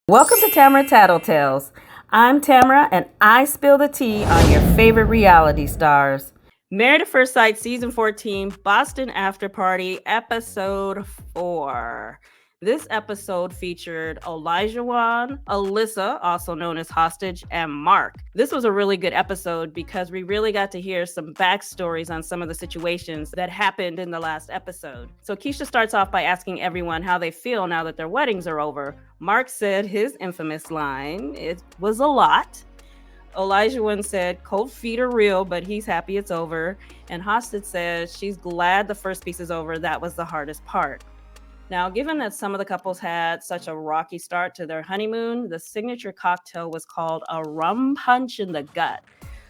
Welcome to Tamara Tattletales. I'm Tamara, and I spill the tea on your favorite reality stars. Married at First Sight, Season 14, Boston After Party, Episode 4. This episode featured Olajuwon, Alyssa, also known as Hostage, and Mark. This was a really good episode because we really got to hear some backstories on some of the situations that happened in the last episode. So Keisha starts off by asking everyone how they feel now that their weddings are over. Mark said his infamous line, "It was a lot." Olajuwon said, "Cold feet are real, but he's happy it's over." And Hostage says she's glad the first piece is over. That was the hardest part. Now, given that some of the couples had such a rocky start to their honeymoon, the signature cocktail was called a rum punch in the gut.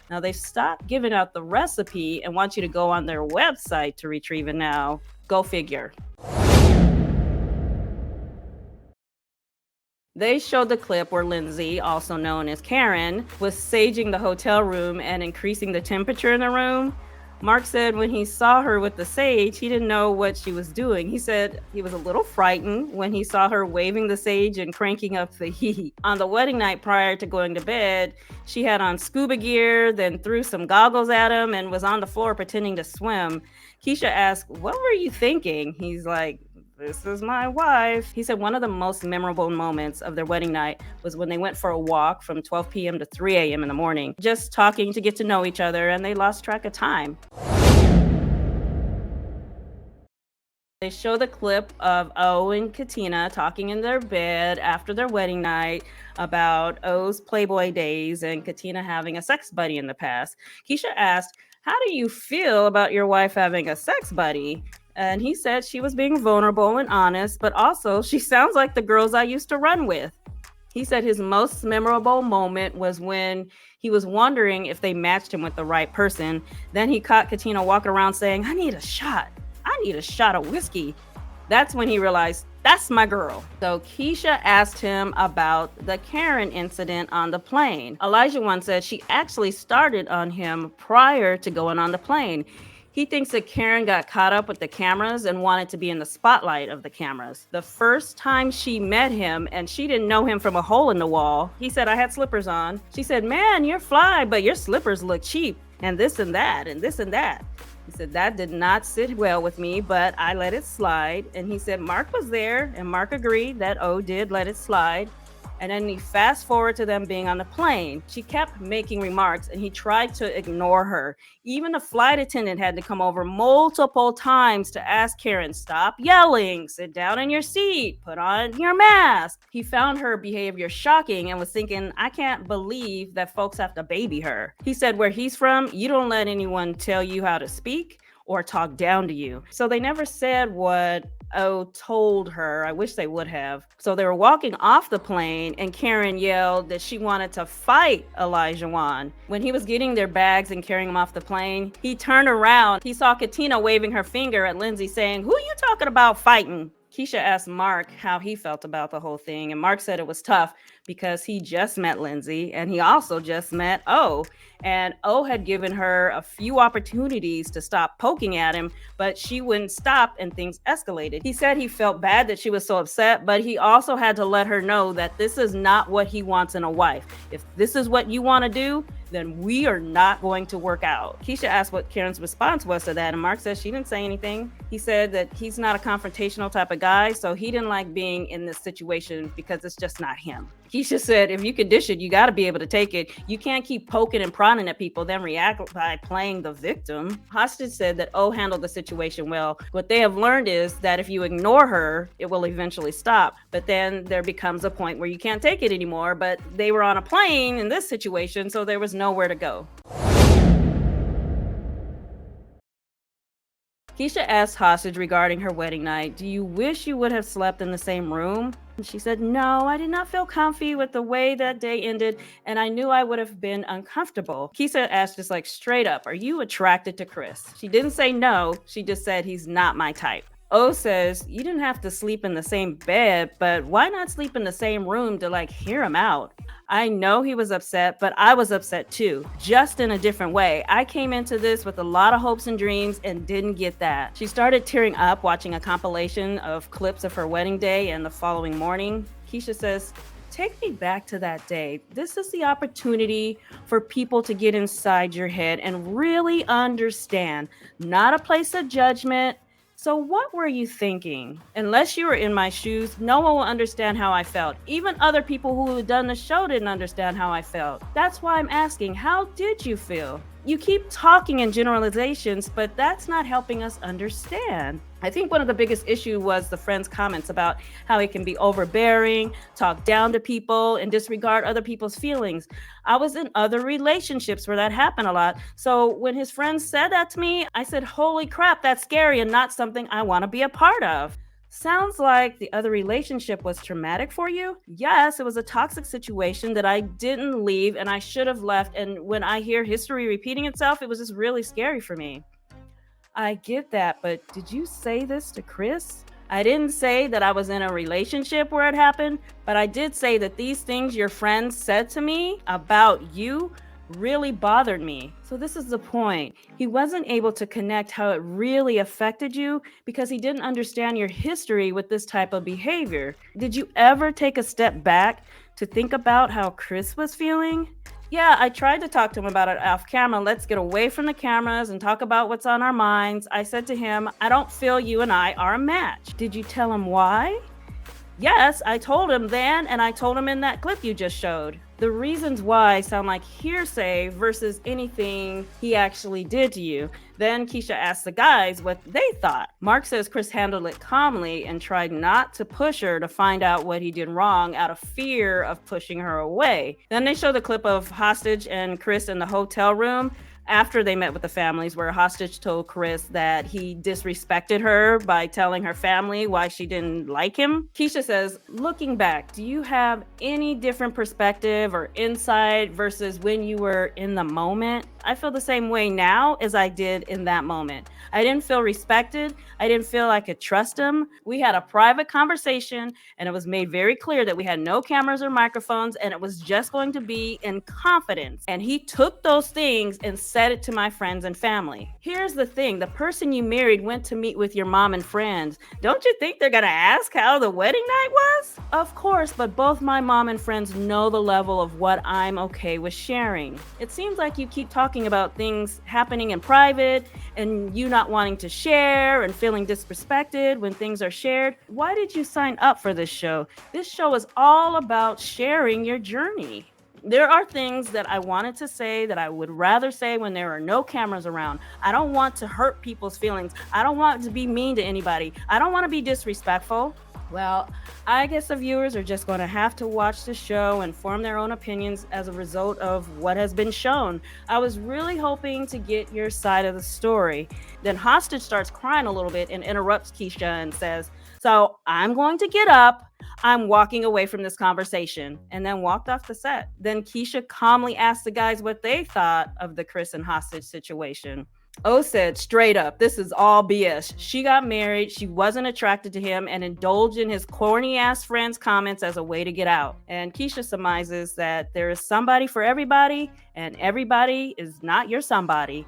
Now, they've stopped giving out the recipe and want you to go on their website to retrieve it now. Go figure. They showed the clip where Lindsey, also known as Karen, was saging the hotel room and increasing the temperature in the room. Mark said when he saw her with the sage, he didn't know what she was doing. He said he was a little frightened when he saw her waving the sage and cranking up the heat. On the wedding night prior to going to bed, she had on scuba gear, then threw some goggles at him and was on the floor pretending to swim. Keisha asked, "What were you thinking?" He's like, "This is my wife." He said one of the most memorable moments of their wedding night was when they went for a walk from 12 p.m. to 3 a.m. in the morning, just talking to get to know each other, and they lost track of time. They show the clip of O and Katina talking in their bed after their wedding night about O's Playboy days and Katina having a sex buddy in the past. Keisha asked, "How do you feel about your wife having a sex buddy?" And he said she was being vulnerable and honest, but also she sounds like the girls I used to run with. He said his most memorable moment was when he was wondering if they matched him with the right person. Then he caught Katina walking around saying, "I need a shot. I need a shot of whiskey." That's when he realized, that's my girl. So Keisha asked him about the Karen incident on the plane. Olajuwon said she actually started on him prior to going on the plane. He thinks that Karen got caught up with the cameras and wanted to be in the spotlight of the cameras. The first time she met him, and she didn't know him from a hole in the wall, he said, "I had slippers on." She said, "Man, you're fly, but your slippers look cheap," and this and that, and this and that. He said, "That did not sit well with me, but I let it slide." And he said Mark was there, and Mark agreed that O did let it slide. And then he fast forward to them being on the plane. She kept making remarks, and he tried to ignore her. Even the flight attendant had to come over multiple times to ask Karen, "Stop yelling, sit down in your seat, put on your mask." He found her behavior shocking and was thinking, "I can't believe that folks have to baby her." He said where he's from, you don't let anyone tell you how to speak or talk down to you. So they never said what O told her. I wish they would have. So they were walking off the plane, and Karen yelled that she wanted to fight Olajuwon. When he was getting their bags and carrying them off the plane, he turned around. He saw Katina waving her finger at Lindsey saying, "Who you talking about fighting?" Keisha asked Mark how he felt about the whole thing, and Mark said it was tough because he just met Lindsey and he also just met O. And O had given her a few opportunities to stop poking at him, but she wouldn't stop and things escalated. He said he felt bad that she was so upset, but he also had to let her know that this is not what he wants in a wife. If this is what you want to do, then we are not going to work out. Keisha asked what Karen's response was to that, and Mark says she didn't say anything. He said that he's not a confrontational type of guy, so he didn't like being in this situation because it's just not him. Keisha said, "If you can dish it, you got to be able to take it. You can't keep poking and prodding at people, then react by playing the victim." Hostage said that O handled the situation well. What they have learned is that if you ignore her, it will eventually stop. But then there becomes a point where you can't take it anymore. But they were on a plane in this situation, so there was nowhere to go. Keisha asked Hostage regarding her wedding night, "Do you wish you would have slept in the same room?" And she said, "No, I did not feel comfy with the way that day ended, and I knew I would have been uncomfortable." Keisha asked just like straight up, "Are you attracted to Chris?" She didn't say no, she just said he's not my type. O says, "You didn't have to sleep in the same bed, but why not sleep in the same room to like hear him out?" I know he was upset, but I was upset too, just in a different way. I came into this with a lot of hopes and dreams and didn't get that. She started tearing up watching a compilation of clips of her wedding day and the following morning. Keisha says, Take me back to that day. This is the opportunity for people to get inside your head and really understand, not a place of judgment. So, what were you thinking? Unless you were in my shoes, no one will understand how I felt. Even other people who had done the show didn't understand how I felt. That's why I'm asking, how did you feel? You keep talking in generalizations, but that's not helping us understand. I think one of the biggest issues was the friend's comments about how he can be overbearing, talk down to people, and disregard other people's feelings. I was in other relationships where that happened a lot. So when his friend said that to me, I said, holy crap, that's scary and not something I want to be a part of. Sounds like the other relationship was traumatic for you. Yes, it was a toxic situation that I didn't leave and I should have left. And when I hear history repeating itself, it was just really scary for me. I get that, but did you say this to Chris? I didn't say that I was in a relationship where it happened, but I did say that these things your friends said to me about you really bothered me. So this is the point. He wasn't able to connect how it really affected you because he didn't understand your history with this type of behavior. Did you ever take a step back to think about how Chris was feeling? Yeah, I tried to talk to him about it off camera. Let's get away from the cameras and talk about what's on our minds. I said to him, I don't feel you and I are a match. Did you tell him why? Yes, I told him then, and I told him in that clip you just showed. The reasons why sound like hearsay versus anything he actually did to you. Then Keisha asked the guys what they thought. Mark says Chris handled it calmly and tried not to push her to find out what he did wrong out of fear of pushing her away. Then they show the clip of Hostage and Chris in the hotel room after they met with the families, where Hostage told Chris that he disrespected her by telling her family why she didn't like him. Keisha says, looking back, do you have any different perspective or insight versus when you were in the moment? I feel the same way now as I did in that moment. I didn't feel respected. I didn't feel I could trust him. We had a private conversation and it was made very clear that we had no cameras or microphones and it was just going to be in confidence. And he took those things and said it to my friends and family. Here's the thing. The person you married went to meet with your mom and friends. Don't you think they're going to ask how the wedding night was? Of course, but both my mom and friends know the level of what I'm okay with sharing. It seems like you keep talking about things happening in private and you not wanting to share and feeling disrespected when things are shared. Why did you sign up for this show? This show is all about sharing your journey. There are things that I wanted to say that I would rather say when there are no cameras around. I don't want to hurt people's feelings. I don't want to be mean to anybody. I don't want to be disrespectful. Well, I guess the viewers are just going to have to watch the show and form their own opinions as a result of what has been shown. I was really hoping to get your side of the story. Then Hostage starts crying a little bit and interrupts Keisha and says, so I'm going to get up. I'm walking away from this conversation, and then walked off the set. Then Keisha calmly asked the guys what they thought of the Chris and Hostage situation. O said straight up, this is all BS. She got married, she wasn't attracted to him, and indulged in his corny ass friends' comments as a way to get out. And Keisha surmises that there is somebody for everybody, and everybody is not your somebody.